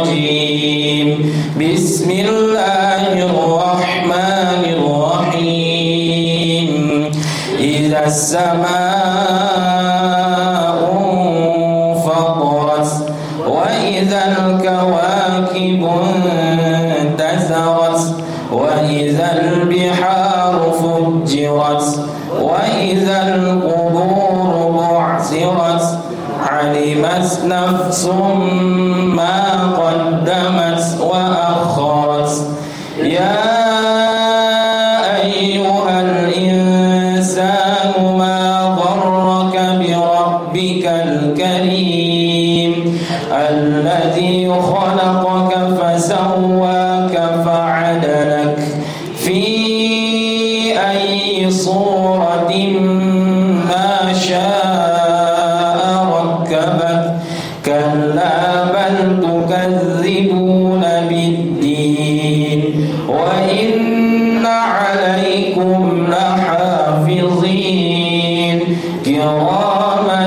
الرجيم بسم الله الرحمن الرحيم إذا السماء انفطرت وإذا الكواكب انتثرت وإذا البحار فجرت وإذا القبور بعثرت علمت نفس ما قدمت وأخرت يا أيها الإنسان ما غرك بربك الكريم الذي خلقك فسواك فعدلك في أي صورة ما شاء ركبك كلا بل تكذبون بالدين وإن عليكم لحافظين كراما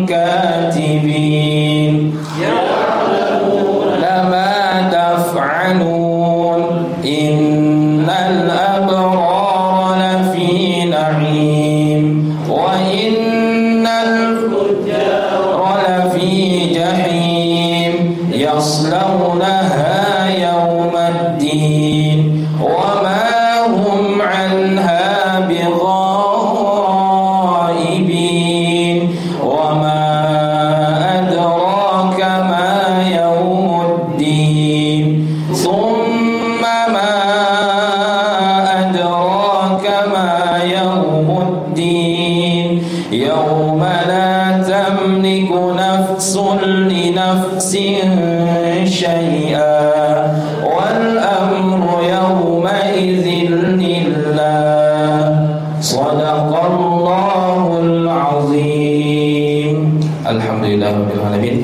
كاتبين يعلمون ما تفعلون إن الأبرار لفي نعيم وإن الفجار لفي جحيم يصلونها يوم الدين وما هم عنها بغائبين وما أدراك ما يوم الدين ثم ما أدراك ما يوم الدين يوم لا تملك نفس لنفس شيئا والأمر يومئذ لله صدق الله العظيم. Alhamdulillahirrahmanirrahim.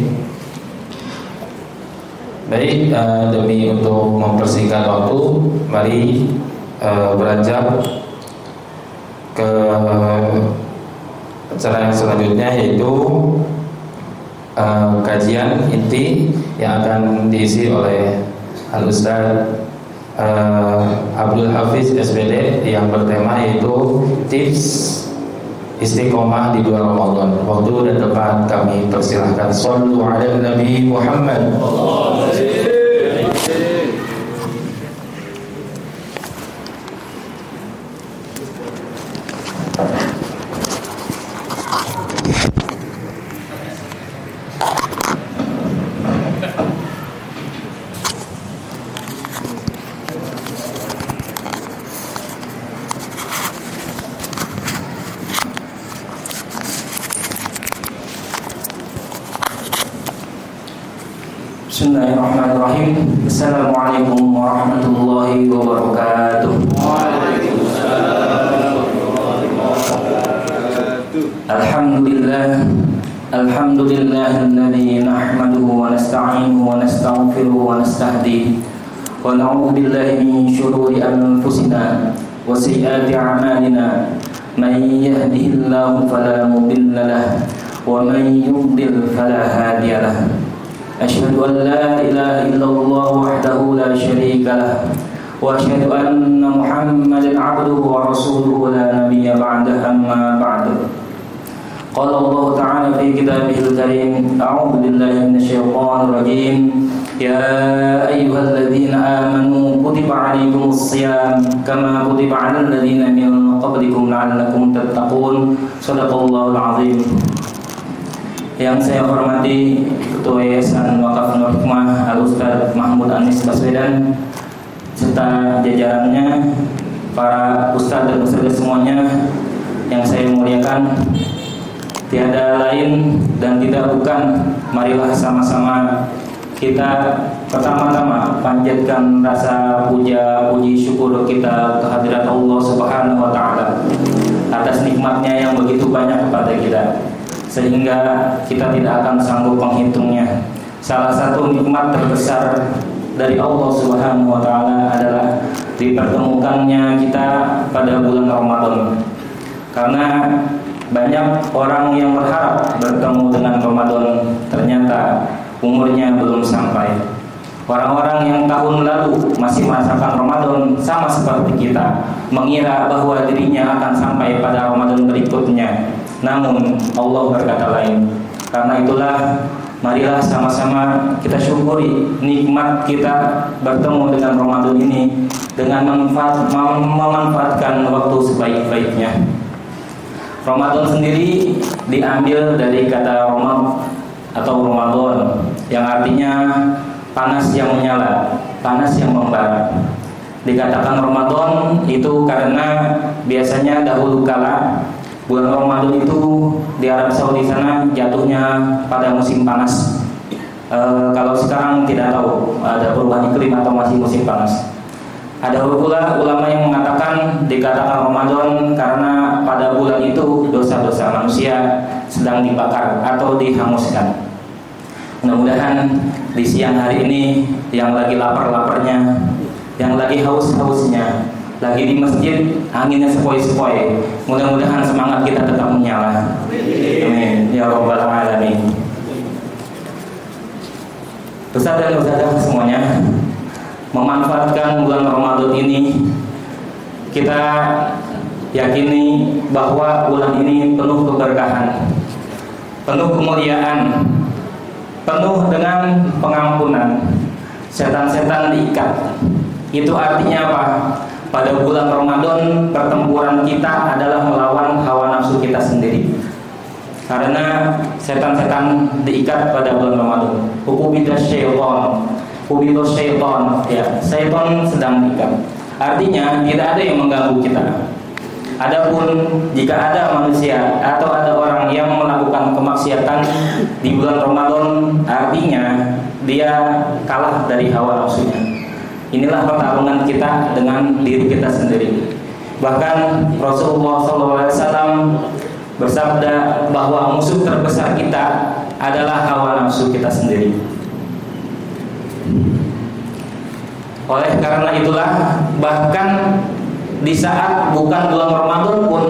Baik, demi untuk mempersingkat waktu, mari beranjak ke acara yang selanjutnya, yaitu kajian inti yang akan diisi oleh Al-Ustaz Abdul Hafiz SPD yang bertema yaitu tips istiqomah di bulan Ramadan. Waktu dan tempat kami persilahkan. Shallu ala Nabi Muhammad. Bismillahirrahmanirrahim. Assalamualaikum warahmatullahi wabarakatuh. Alhamdulillah, alhamdulillahilladzi nahmaduhu wa nasta'inuhu wa nastaghfiruhu wa nastahdihi wa na'udzu billahi min shururi anfusina wa sayyiati a'malina. Man yahdihillahu fala mudilla lahu wa man yudlil fala hadiya lahu. Asyhadu an la ilaha illallah wahdahu la syarika lah wa asyhadu anna Muhammadan 'abduhu wa rasuluhu la nabiyya ba'dahu amma ba'du. Qala Allah ta'ala fi kitabihil karim, a'udzu billahi minasyaitonir rajim. Ya ayyuhalladzina amanu kutiba 'alaikumus shiyam kama kutiba 'alal ladzina min qablikum la'allakum tattaqun. Shadaqallahul 'azim. Yang saya hormati Ketua Yayasan Wakaf Nur Hikmah Al-Ustaz Mahmud Anis Baswedan serta jajarannya, para ustaz dan ustazah semuanya yang saya muliakan, tiada lain dan tidak bukan, marilah sama-sama kita pertama-tama panjatkan rasa puja puji syukur kita kehadirat Allah Subhanahu wa taala atas nikmatnya yang begitu banyak kepada kita, sehingga kita tidak akan sanggup menghitungnya. Salah satu nikmat terbesar dari Allah Subhanahu wa taala adalah dipertemukannya kita pada bulan Ramadan. Karena banyak orang yang berharap bertemu dengan Ramadan, ternyata umurnya belum sampai. Orang-orang yang tahun lalu masih merasakan Ramadan sama seperti kita, mengira bahwa dirinya akan sampai pada Ramadan berikutnya. Namun Allah berkata lain. Karena itulah marilah sama-sama kita syukuri nikmat kita bertemu dengan Ramadan ini dengan memanfaatkan waktu sebaik-baiknya. Ramadan sendiri diambil dari kata Roma atau Ramadan yang artinya panas yang menyala, panas yang membara. Dikatakan Ramadan itu karena biasanya dahulu kala bulan Ramadan itu di Arab Saudi sana jatuhnya pada musim panas. Kalau sekarang tidak tahu ada perubahan iklim atau masih musim panas. Ada pula ulama yang mengatakan dikatakan Ramadan karena pada bulan itu dosa-dosa manusia sedang dibakar atau dihanguskan. Mudah-mudahan di siang hari ini yang lagi lapar-laparnya, yang lagi haus-hausnya, lagi di masjid anginnya sepoi-sepoi, mudah-mudahan semangat kita tetap menyala. Amin ya rabbal alamin. Ustaz dan ustazah semuanya, memanfaatkan bulan Ramadan ini, kita yakini bahwa bulan ini penuh keberkahan, penuh kemuliaan, penuh dengan pengampunan. Setan-setan diikat. Itu artinya apa? Pada bulan Ramadan pertempuran kita adalah melawan hawa nafsu kita sendiri. Karena setan-setan diikat pada bulan Ramadan. Hukubidas syaitan, hukubidas syaitan, ya, syaitan sedang diikat. Artinya tidak ada yang mengganggu kita. Adapun jika ada manusia atau ada orang yang melakukan kemaksiatan di bulan Ramadan, artinya dia kalah dari hawa nafsunya. Inilah pertarungan kita dengan diri kita sendiri. Bahkan Rasulullah SAW bersabda bahwa musuh terbesar kita adalah hawa nafsu kita sendiri. Oleh karena itulah, bahkan di saat bukan bulan Ramadan pun,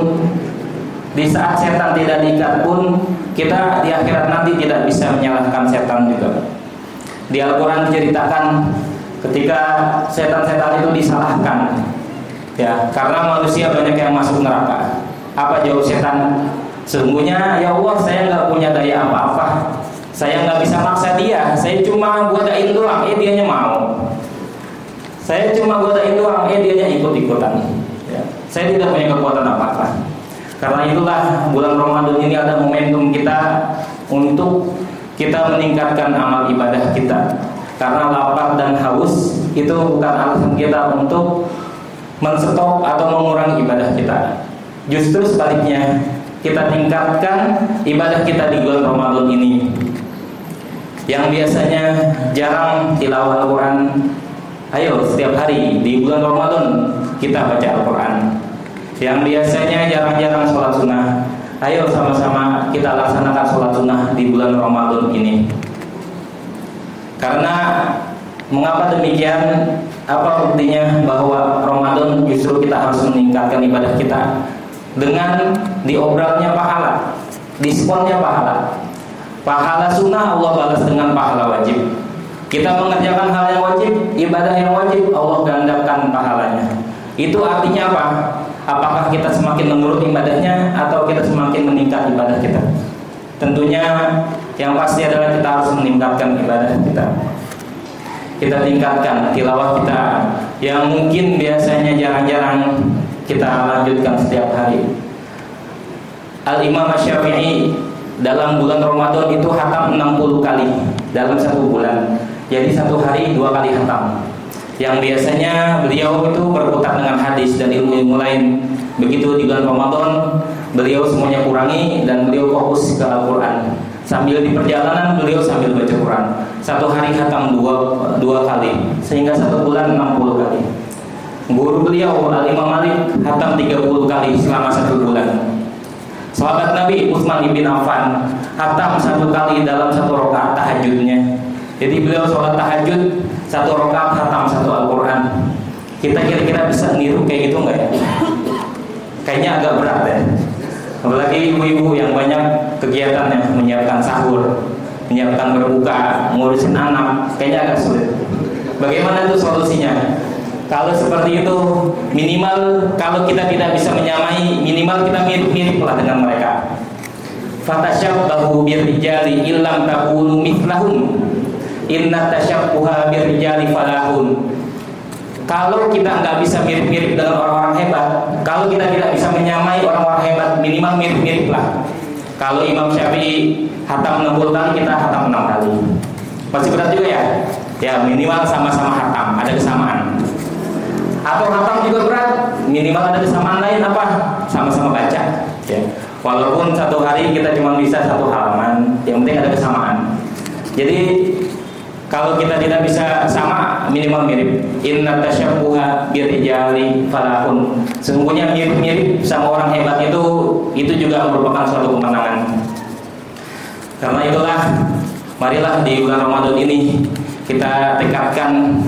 di saat setan tidak diikat pun, kita di akhirat nanti tidak bisa menyalahkan setan juga. Di Al-Quran diceritakan ketika setan-setan itu disalahkan, ya, karena manusia banyak yang masuk neraka. Apa jawab setan? Sesungguhnya ya Allah, saya nggak punya daya apa-apa, saya nggak bisa maksa dia, saya cuma godain doang, dianya mau. Saya cuma godain doang, dianya ikut-ikutan. Ya. Saya tidak punya kekuatan apa-apa. Karena itulah bulan Ramadan ini ada momentum kita untuk kita meningkatkan amal ibadah kita. Karena lapar dan haus itu bukan alasan kita untuk men-stop atau mengurangi ibadah kita. Justru sebaliknya, kita tingkatkan ibadah kita di bulan Ramadan ini. Yang biasanya jarang tilawah Al-Quran, ayo setiap hari di bulan Ramadan kita baca Al-Quran. Yang biasanya jarang-jarang sholat sunnah, ayo sama-sama kita laksanakan sholat sunnah di bulan Ramadan ini. Karena mengapa demikian? Apa buktinya bahwa Ramadan justru kita harus meningkatkan ibadah kita dengan diobrolnya pahala, diskonnya pahala. Pahala sunnah Allah balas dengan pahala wajib. Kita mengerjakan hal yang wajib, ibadah yang wajib, Allah gandakan pahalanya. Itu artinya apa? Apakah kita semakin menurut ibadahnya atau kita semakin meningkat ibadah kita? Tentunya yang pasti adalah kita harus meningkatkan ibadah kita. Kita tingkatkan tilawah kita yang mungkin biasanya jarang-jarang kita lanjutkan setiap hari. Al-Imam Asy-Syafi'i dalam bulan Ramadan itu khatam 60 kali dalam satu bulan. Jadi satu hari 2 kali khatam. Yang biasanya beliau itu berputar dengan hadis dan ilmu-ilmu lain. Begitu di bulan Ramadan, beliau semuanya kurangi dan beliau fokus ke Al-Quran. Sambil di perjalanan beliau sambil baca Quran. Satu hari khatam 2 kali, sehingga satu bulan 60 kali. Guru beliau Al-Imam Malik khatam 30 kali selama satu bulan. Sahabat Nabi Utsman bin Affan khatam 1 kali dalam 1 rakaat tahajudnya. Jadi beliau sholat tahajud 1 rakaat khatam 1 Al-Quran. Kita kira-kira bisa niru kayak gitu nggak ya? Kayaknya agak berat ya. Apalagi ibu-ibu yang banyak kegiatannya, menyiapkan sahur, menyiapkan berbuka, ngurusin anak, kayaknya agak sulit. Bagaimana itu solusinya? Kalau seperti itu, minimal kalau kita tidak bisa menyamai, minimal kita mirip-mirip lah dengan mereka. Fatashabbahu birrijali illam takunu mithlahum. Inna tasyabbuha birrijali falahun. Kalau kita nggak bisa mirip-mirip dengan orang-orang hebat, kalau kita tidak bisa menyamai orang-orang hebat, minimal mirip-mirip lah. Kalau Imam Syafi'i hatam 60 kali, kita hatam 6 kali. Masih berat juga ya? Ya minimal sama-sama hatam, ada kesamaan. Atau hatam juga berat, minimal ada kesamaan lain apa? Sama-sama baca. Ya. Walaupun satu hari kita cuma bisa 1 halaman, yang penting ada kesamaan. Jadi kalau kita tidak bisa sama, minimal mirip. Inna tasyabbuha birrijali falahun. Sesungguhnya mirip-mirip sama orang hebat itu juga merupakan suatu kemenangan. Karena itulah, marilah di bulan Ramadan ini kita tekadkan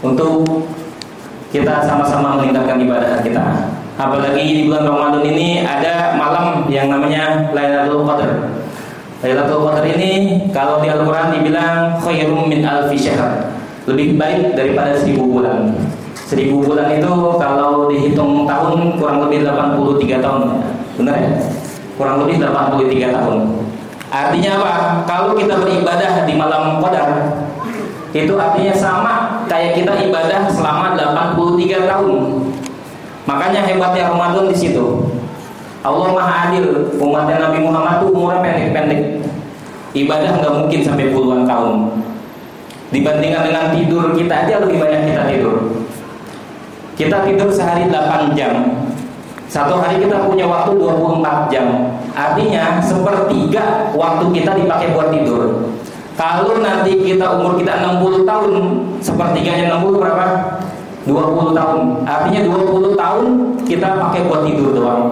untuk kita sama-sama meningkatkan ibadah kita. Apalagi di bulan Ramadan ini ada malam yang namanya Lailatul Qadar. Lailatul Qadar ini kalau di Al-Quran dibilang khairum min alfi syahr, lebih baik daripada 1000 bulan. 1000 bulan itu kalau dihitung tahun kurang lebih 83 tahun. Benar ya? Kurang lebih 83 tahun. Artinya apa? Kalau kita beribadah di malam Qadar, itu artinya sama kayak kita ibadah selama 83 tahun. Makanya hebatnya Ramadan di situ. Allah Maha Adil. Umatnya Nabi Muhammad tuh umurnya pendek-pendek. Ibadah nggak mungkin sampai puluhan tahun. Dibandingkan dengan tidur kita aja lebih banyak kita tidur. Kita tidur sehari 8 jam. Satu hari kita punya waktu 24 jam. Artinya sepertiga waktu kita dipakai buat tidur. Kalau nanti kita umur kita 60 tahun, sepertiganya 60 berapa? 20 tahun. Artinya 20 tahun kita pakai buat tidur doang.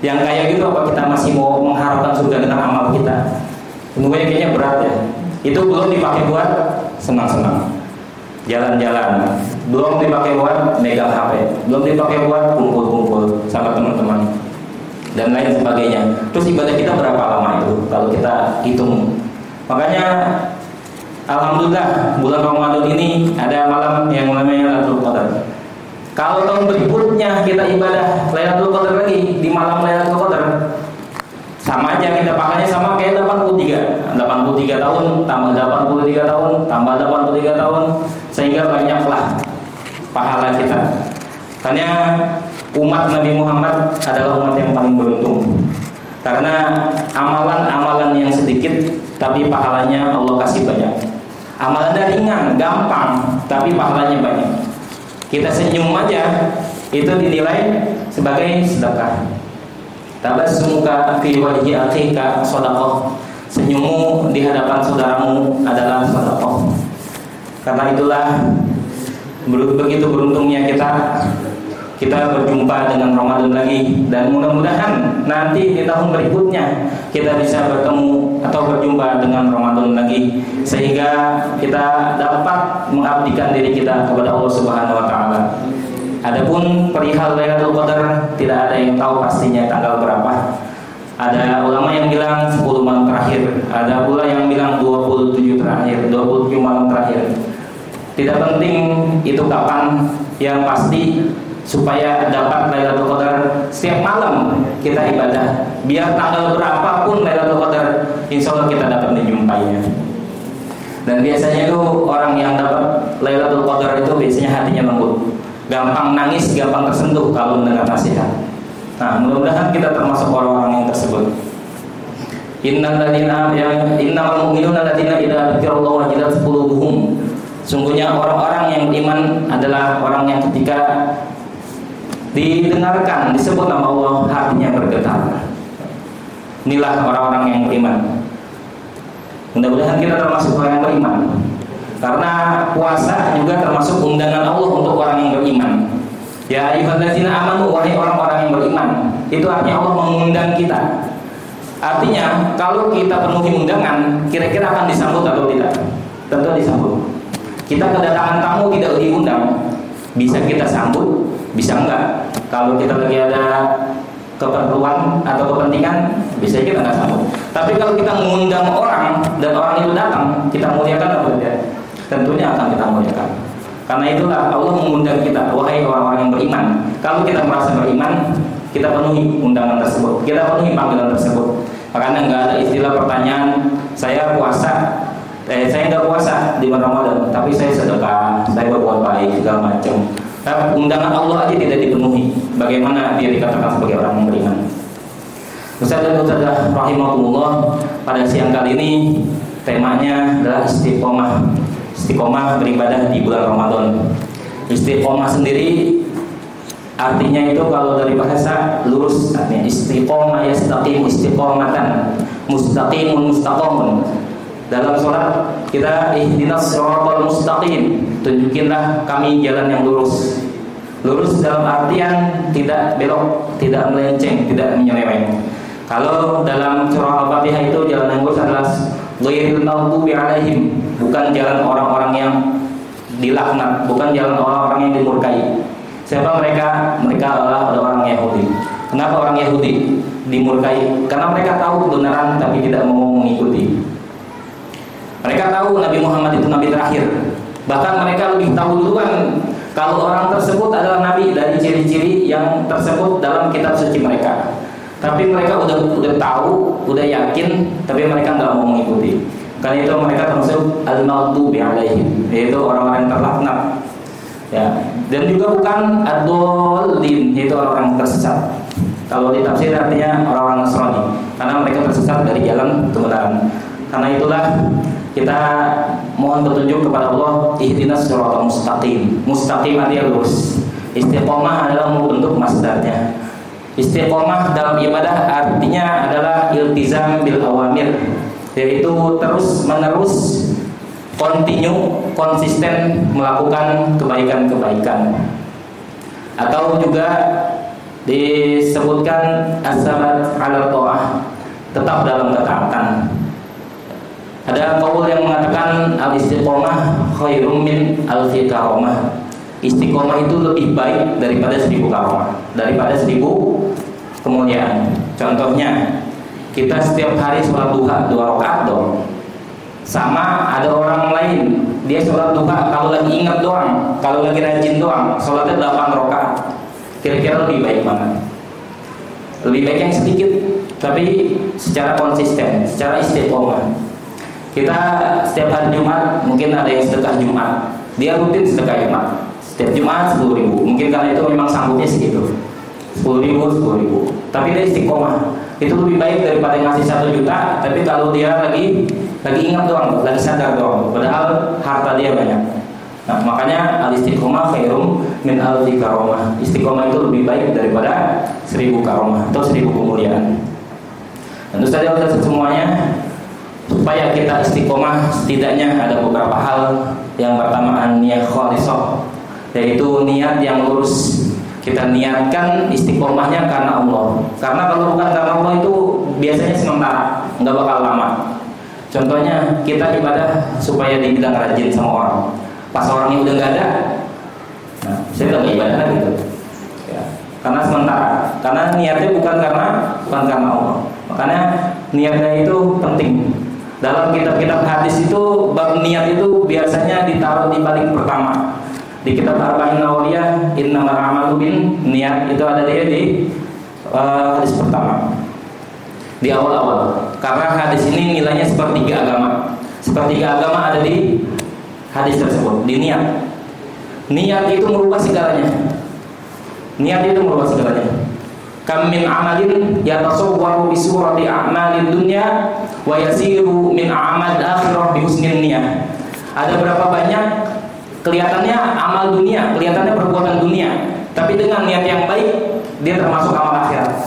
Yang kayak gitu apa kita masih mau mengharapkan surga dengan amal kita? Semuanya kayaknya berat ya. Itu belum dipakai buat senang-senang, jalan-jalan, belum dipakai buat megang HP, belum dipakai buat kumpul-kumpul sama teman-teman dan lain sebagainya. Terus ibadah kita berapa lama itu kalau kita hitung? Makanya alhamdulillah bulan Ramadan ini ada malam yang namanya Lailatul Qadar. Kalau tahun berikutnya kita ibadah Lailatul Qadar lagi di malam Lailatul Qadar, sama aja kita pakainya sama kayak 83 tahun tambah 83 tahun tambah 83 tahun sehingga banyaklah pahala kita. Karena umat Nabi Muhammad adalah umat yang paling beruntung. Karena amalan-amalan yang sedikit tapi pahalanya Allah kasih banyak. Amalannya ringan, gampang, tapi pahalanya banyak. Kita senyum aja itu dinilai sebagai sedekah. Tabassumuka fi wajhi akhika shadaqah. Senyummu di hadapan saudaramu adalah sedekah. Karena itulah begitu beruntungnya kita berjumpa dengan Ramadan lagi, dan mudah-mudahan nanti di tahun berikutnya kita bisa bertemu atau berjumpa dengan Ramadan lagi sehingga kita dapat mengabdikan diri kita kepada Allah Subhanahu wa taala. Adapun perihal Lailatul Qadar tidak ada yang tahu pastinya tanggal berapa. Ada ulama yang bilang 10 malam terakhir, ada pula yang bilang 27 terakhir, 27 malam terakhir. Tidak penting itu kapan, yang pasti supaya dapat Lailatul Qadar setiap malam kita ibadah. Biar tanggal berapapun Lailatul Qadar, insya Allah kita dapat menjumpainya. Dan biasanya itu orang yang dapat Lailatul Qadar itu biasanya hatinya lembut, gampang nangis, gampang tersentuh kalau mendengar nasihat. Nah, mudah-mudahan kita termasuk orang-orang yang tersebut. Innamal mu'minuna alladzina idza dzukirallahu wajilat qulubuhum. Sungguhnya orang-orang yang beriman adalah orang yang ketika didengarkan, disebut nama Allah, hatinya bergetar. Inilah orang-orang yang beriman. Mudah-mudahan kita termasuk orang yang beriman. Karena puasa juga termasuk undangan Allah untuk orang yang beriman. Ya ayyuhalladzina amanu, wahai orang-orang yang beriman. Itu artinya Allah mengundang kita. Artinya kalau kita penuhi undangan, kira-kira akan disambut atau tidak? Tentu disambut. Kita kedatangan tamu tidak diundang, bisa kita sambut, bisa enggak. Kalau kita lagi ada keperluan atau kepentingan, bisa kita enggak sambut. Tapi kalau kita mengundang orang dan orang itu datang, kita muliakan atau tidak? tentunya akan kita muliakan. Karena itulah Allah mengundang kita, wahai orang-orang yang beriman. Kalau kita merasa beriman, kita penuhi undangan tersebut, kita penuhi panggilan tersebut. Makanya nggak ada istilah pertanyaan, saya nggak puasa di bulan Ramadan, tapi saya sedekah, saya berbuat baik segala macam. Tapi undangan Allah aja tidak dipenuhi. Bagaimana dia dikatakan sebagai orang yang beriman? Ustaz dan Ustazah rahimahullah, pada siang kali ini temanya adalah istiqomah. Istiqomah beribadah di bulan Ramadan. Istiqomah sendiri artinya itu kalau dari bahasa lurus, artinya istiqomah yastaqim istiqomatan, mustaqimun mustaqamun. Dalam sholat kita ihdinas shiratal mustaqim, tunjukinlah kami jalan yang lurus. Lurus dalam artian tidak belok, tidak melenceng, tidak menyeleweng. Kalau dalam surah Al-Fatihah itu jalan yang lurus adalah ghairil maghdubi alaihim, bukan jalan orang-orang yang dilaknat, bukan jalan orang-orang yang dimurkai. Siapa mereka? Mereka adalah orang Yahudi. Kenapa orang Yahudi dimurkai? Karena mereka tahu kebenaran tapi tidak mau mengikuti. Mereka tahu Nabi Muhammad itu Nabi terakhir. Bahkan mereka lebih tahu duluan kalau orang tersebut adalah Nabi dari ciri-ciri yang tersebut dalam kitab suci mereka. Tapi mereka udah tahu, udah yakin, tapi mereka nggak mau mengikuti. Karena itu mereka termasuk al-maghdubi alaihim, yaitu orang-orang yang terlaknat. Ya, dan juga bukan ad-dallin, yaitu orang-orang tersesat. Kalau ditafsir artinya orang-orang Nasrani, karena mereka tersesat dari jalan kebenaran. Karena itulah kita mohon petunjuk kepada Allah, ihdinas shiratal mustaqim. Mustaqim artinya lurus. Istiqomah adalah bentuk masdarnya. Istiqomah dalam ibadah artinya adalah iltizam bil awamir, yaitu terus menerus, konsisten melakukan kebaikan-kebaikan. Atau juga disebutkan as-sabat 'ala ta'ah, tetap dalam ketaatan. Ada qaul yang mengatakan al-istiqomah khairum min alfi karomah. Istiqomah itu lebih baik daripada 1000 karomah, daripada 1000 kemuliaan. Contohnya, kita setiap hari sholat duha 2 rakaat dong. Sama ada orang lain, dia sholat duha kalau lagi ingat doang, kalau lagi rajin doang, sholatnya 8 rakaat. Kira-kira lebih baik mana? Lebih baik yang sedikit, tapi secara konsisten, secara istiqomah. Kita setiap hari Jumat, mungkin ada yang sedekah Jumat, dia rutin sedekah Jumat. Setiap Jumat 10.000, mungkin karena itu memang sanggupnya segitu, 10.000. Tapi dia istiqomah, itu lebih baik daripada ngasih 1 juta, tapi kalau dia lagi ingat doang, lagi sadar doang, padahal harta dia banyak. Nah, makanya al-istiqomah khairum min alfi karomah. Istiqomah itu lebih baik daripada 1000 karomah atau 1000 kemuliaan. Tentu saja semuanya, supaya kita istiqomah, setidaknya ada beberapa hal. Yang pertama, niat khalisah, yaitu niat yang lurus. Kita niatkan istiqomahnya karena Allah. Karena kalau bukan karena Allah itu biasanya sementara, nggak bakal lama. Contohnya, kita ibadah supaya dibilang rajin sama orang. Pas orangnya udah nggak ada, nah, saya nggak ibadah lagi gitu. Ya, karena sementara. Karena niatnya bukan karena Allah. Makanya niatnya itu penting. Dalam kitab-kitab hadis itu bab niat itu biasanya ditaruh di paling pertama. Di kitab Arba'in Nawawiyah, innamal a'malu bin niat, itu ada dia di hadis pertama, di awal-awal. Karena hadis ini nilainya sepertiga agama. Sepertiga agama ada di hadis tersebut, di niat. Niat itu merubah segalanya. Niat itu merubah segalanya. Kam min amalin yatasawwaru bi surati a'malid dunya wa yasiru min a'mal akhirah bi husnin niyah. Ada berapa banyak kelihatannya amal dunia, kelihatannya perbuatan dunia, tapi dengan niat yang baik dia termasuk amal akhirat.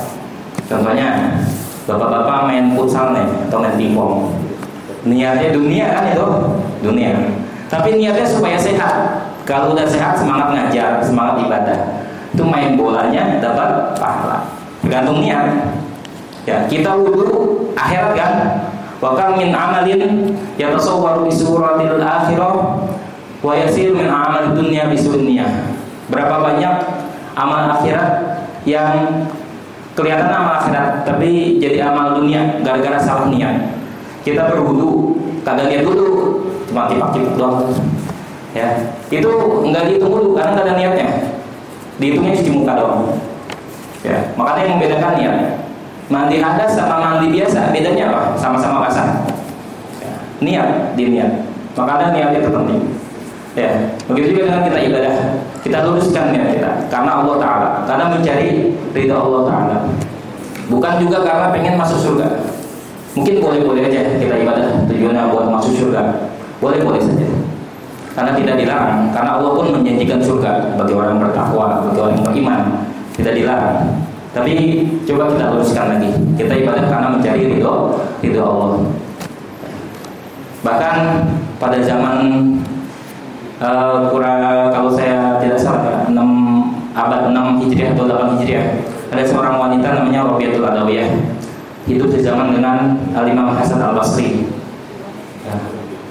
Contohnya, bapak-bapak main futsal nih atau main pingpong. Niatnya dunia kan itu, dunia. Tapi niatnya supaya sehat. Kalau udah sehat, semangat ngajar, semangat ibadah. Itu main bolanya dapat pahala. Tergantung niat. Ya, kita wudu akhirat kan. Wa kam min amalin yatasawwaru bi suratil akhirah wa yasir min amal dunya bi sunniyah. Berapa banyak amal akhirat yang kelihatan amal akhirat tapi jadi amal dunia gara-gara salah niat. Kita berwudu, kagak niat wudu, cuma kipak-kipak doang. Ya, itu nggak dihitung dulu karena nggak ada niatnya. Dihitungnya cuci muka doang. Ya, makanya yang membedakan niat. Mandi hadas sama mandi biasa bedanya apa? Sama-sama basah. Ya, niat, niat. Makanya niat itu penting. Ya, begitu juga dengan kita ibadah. Kita luruskan niat kita karena Allah Taala, karena mencari ridha Allah Taala. Bukan juga karena pengen masuk surga. Mungkin boleh-boleh aja kita ibadah tujuannya buat masuk surga. Boleh-boleh saja. Karena tidak dilarang, karena Allah pun menjanjikan surga bagi orang yang bertakwa, bagi orang yang beriman. Tidak dilarang. Tapi coba kita luruskan lagi. Kita ibadah karena mencari ridho Allah. Bahkan pada zaman kalau saya tidak salah 6 abad 6 Hijriah atau 8 Hijriah, ada seorang wanita namanya Rabi'atul Adawiyah. Hidup sezaman dengan Imam Hasan Al-Basri.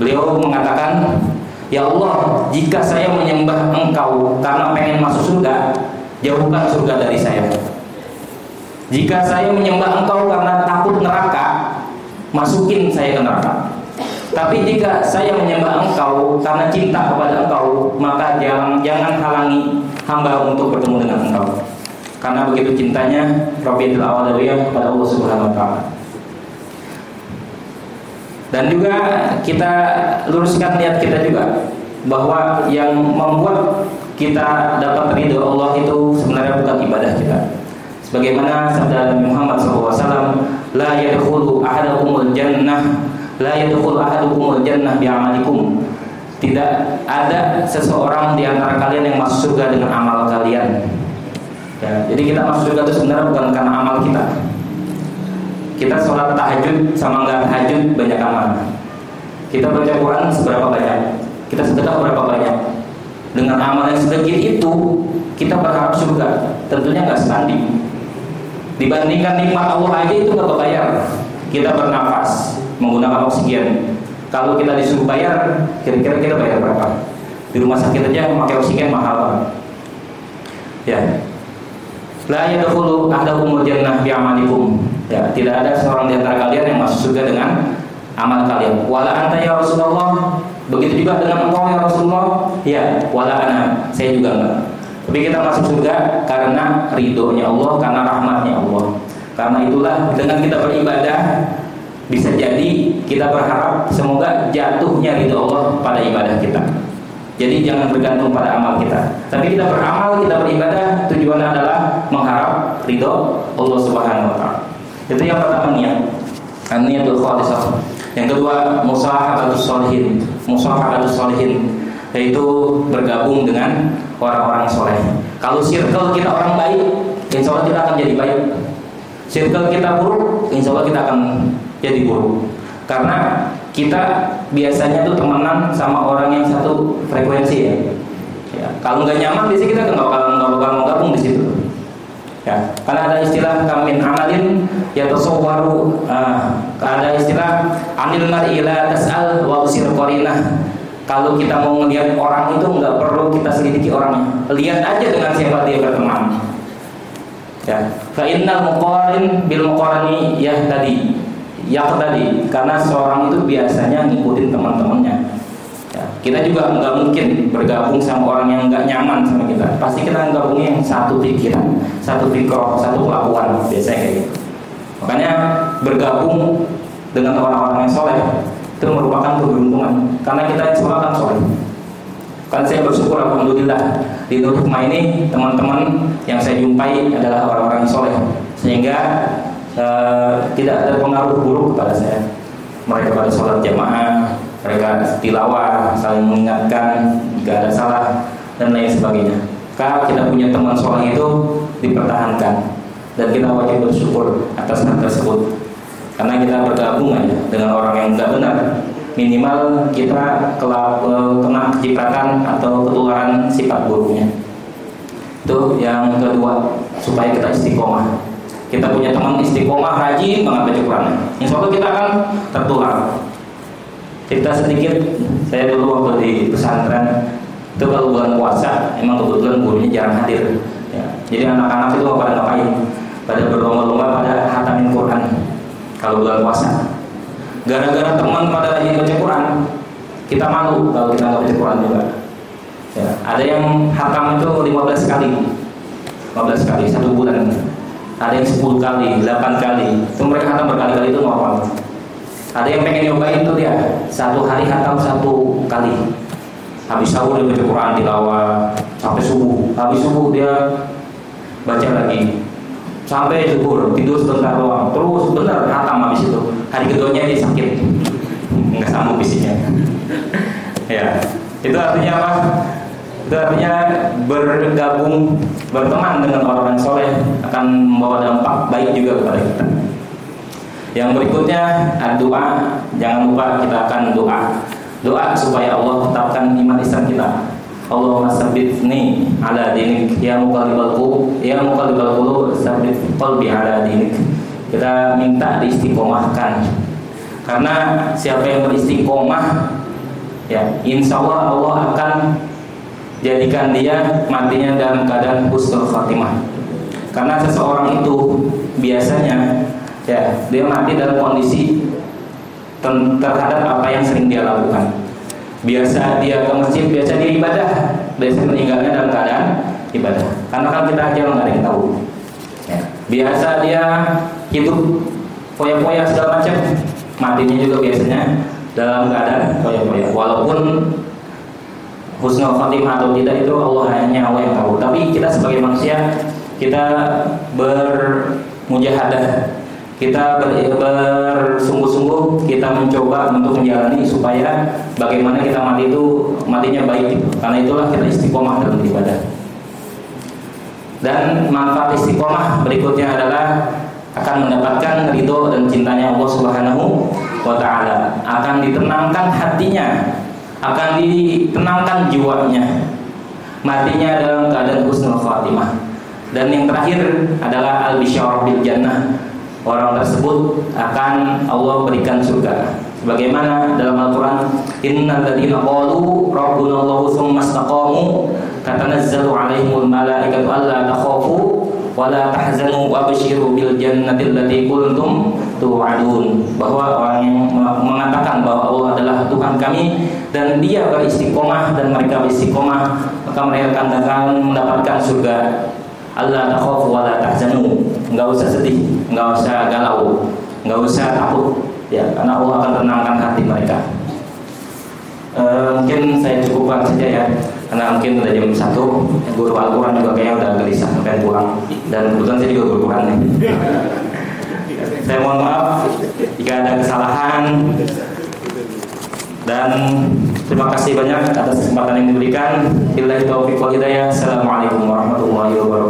Beliau mengatakan, "Ya Allah, jika saya menyembah Engkau karena pengen masuk surga, jauhkan surga dari saya. Jika saya menyembah Engkau karena takut neraka, masukin saya ke neraka. Tapi jika saya menyembah Engkau karena cinta kepada Engkau, maka jangan halangi hamba untuk bertemu dengan Engkau." Karena begitu cintanya Rabi'atul Adawiyah kepada Allah Subhanahu wa taala. Dan juga kita luruskan niat kita juga, bahwa yang membuat kita dapat ridho Allah itu sebenarnya bukan ibadah kita. Sebagaimana sabda Nabi Muhammad SAW, "La yadkhulu ahadukumul jannah, la yadkhulu ahadukumul jannah bi'amalikum." Tidak ada seseorang di antara kalian yang masuk surga dengan amal kalian. Ya, jadi kita masuk surga itu sebenarnya bukan karena amal kita. Kita sholat tahajud sama enggak tahajud banyak amal. Kita baca Quran seberapa banyak, kita sedekah berapa banyak. Dengan amal yang sedikit itu kita berharap surga, tentunya nggak sebanding. Dibandingkan nikmat Allah aja itu nggak berbayar. Kita bernafas menggunakan oksigen. Kalau kita disuruh bayar, kira-kira kita bayar berapa? Di rumah sakit aja memakai oksigen mahal. Ya. La yadkhulu ahadukumul jannah bi'amalikum. Ya, tidak ada seorang di antara kalian yang masuk surga dengan amal kalian. Wala anta ya Rasulullah. Begitu juga dengan engkau ya Rasulullah. Ya, wala ana. Saya juga enggak. Tapi kita masuk surga karena ridhonya Allah, karena rahmatnya Allah. Karena itulah dengan kita beribadah, bisa jadi kita berharap semoga jatuhnya ridho Allah pada ibadah kita. Jadi jangan bergantung pada amal kita. Tapi kita beramal, kita beribadah, tujuannya adalah mengharap ridho Allah Subhanahu wa taala. Itu yang pertama, niat. Niatul khalisah. Yang kedua, musahabatus sholihin. Musahabatus sholihin, yaitu bergabung dengan orang-orang soleh. Kalau circle kita orang baik, insya Allah kita akan jadi baik. Circle kita buruk, insya Allah kita akan jadi buruk. Karena kita biasanya tuh temenan sama orang yang satu frekuensi ya. Ya, kalau nggak nyaman, biasanya kita nggak bakal mau gabung di situ. Ya, karena ada istilah kamin amalin yatasawwaru, ada istilah anil mar'i la tas'al wa usir qarinah. Kalau kita mau ngelihat orang itu nggak perlu kita selidiki orangnya, lihat aja dengan siapa dia berteman. Ya, fa innal muqarin bil muqarani yahtadi. Karena seorang itu biasanya ngikutin teman-temannya. Ya, kita juga nggak mungkin bergabung sama orang yang nggak nyaman sama kita. Pasti kita gabungnya yang satu pikiran, satu fikroh, satu kelakuan, biasanya kayak gitu. Makanya bergabung dengan orang-orang yang soleh itu merupakan keberuntungan, karena kita yang soleh kan soleh. Kan saya bersyukur alhamdulillah di Nur Hikmah ini teman-teman yang saya jumpai adalah orang-orang yang soleh, sehingga tidak ada pengaruh buruk kepada saya. Mereka pada sholat jamaah, mereka tilawah, saling mengingatkan jika ada salah dan lain sebagainya. Kalau kita punya teman soleh itu dipertahankan, dan kita wajib bersyukur atas hal tersebut. Karena kita bergabung aja dengan orang yang tidak benar, minimal kita kena kecipratan atau ketularan sifat buruknya. Itu yang kedua, supaya kita istiqomah. Kita punya teman istiqomah, rajin banget baca Quran, insya Allah kita akan tertular. Cerita sedikit, saya dulu waktu di pesantren itu kalau bulan puasa, emang kebetulan gurunya jarang hadir. Ya, jadi anak-anak itu pada ngapain? Pada berlomba-lomba pada hatamin Quran kalau bulan puasa. Gara-gara teman pada rajin baca Quran, kita malu kalau kita nggak baca Quran juga. Ya, ada yang hatam itu 15 kali 1 bulan. Ada yang 10 kali, 8 kali. Itu mereka hatam berkali-kali itu normal. Ada yang pengen nyobain itu dia 1 hari hatam 1 kali. Habis sahur dia baca Quran tilawah sampai subuh. Habis subuh dia baca lagi sampai zuhur, tidur sebentar doang. Terus benar hatam habis itu. Hari keduanya dia sakit. Enggak sanggup fisiknya. Ya, itu artinya apa? Itu artinya bergabung, berteman dengan orang soleh akan membawa dampak baik juga kepada kita. Yang berikutnya doa. Jangan lupa kita akan doa supaya Allah tetapkan iman Islam kita. Allahumma tsabbitni ala dinik ya muqallibal qulub tsabbit qalbi ala dinik. Kita minta diistiqomahkan. Karena siapa yang beristiqomah, ya insya Allah akan jadikan dia matinya dalam keadaan husnul khatimah. Karena seseorang itu biasanya ya dia mati dalam kondisi terhadap apa yang sering dia lakukan. Biasa dia ke masjid, biasa dia ibadah, biasa meninggalnya dalam keadaan ibadah. Karena kan kita aja nggak ada yang tahu. Ya. Biasa dia hidup foya-foya segala macam, matinya juga biasanya dalam keadaan foya-foya. Walaupun husnul khatimah atau tidak itu hanya Allah yang tahu. Tapi kita sebagai manusia, kita bermujahadah, kita bersungguh-sungguh, kita mencoba untuk menjalani supaya bagaimana kita mati itu matinya baik gitu. Karena itulah kita istiqomah dalam ibadah. Dan manfaat istiqomah berikutnya adalah akan mendapatkan ridho dan cintanya Allah Subhanahu wa ta'ala. Akan ditenangkan hatinya, akan ditenangkan jiwanya, matinya dalam keadaan husnul khatimah. Dan yang terakhir adalah al-bisyarah bil jannah. Orang tersebut akan Allah berikan surga. Sebagaimana dalam Al-Quran, innal ladzina qalu rabbuna Allahu tsumma istaqamu tatanazzalu 'alaihimul malaikatu alla takhafu wa la tahzanu wa basyiru bil jannati allati kuntum tu'adun. Bahwa orang yang mengatakan bahwa Allah adalah Tuhan kami dan dia beristiqomah dan mereka beristiqomah, maka mereka akan mendapatkan surga. Allah takhafu wa la tahzanu. Enggak usah sedih, enggak usah galau, enggak usah takut, ya, karena Allah akan tenangkan hati mereka. Mungkin saya cukupkan saja ya, karena mungkin udah jam 1. Guru Al-Quran juga kayaknya udah gelisah sampai pulang, dan kebetulan saya juga guru Quran nih. Saya mohon maaf jika ada kesalahan, dan terima kasih banyak atas kesempatan yang diberikan. Billahi taufiq wal hidayah. Assalamualaikum warahmatullahi wabarakatuh.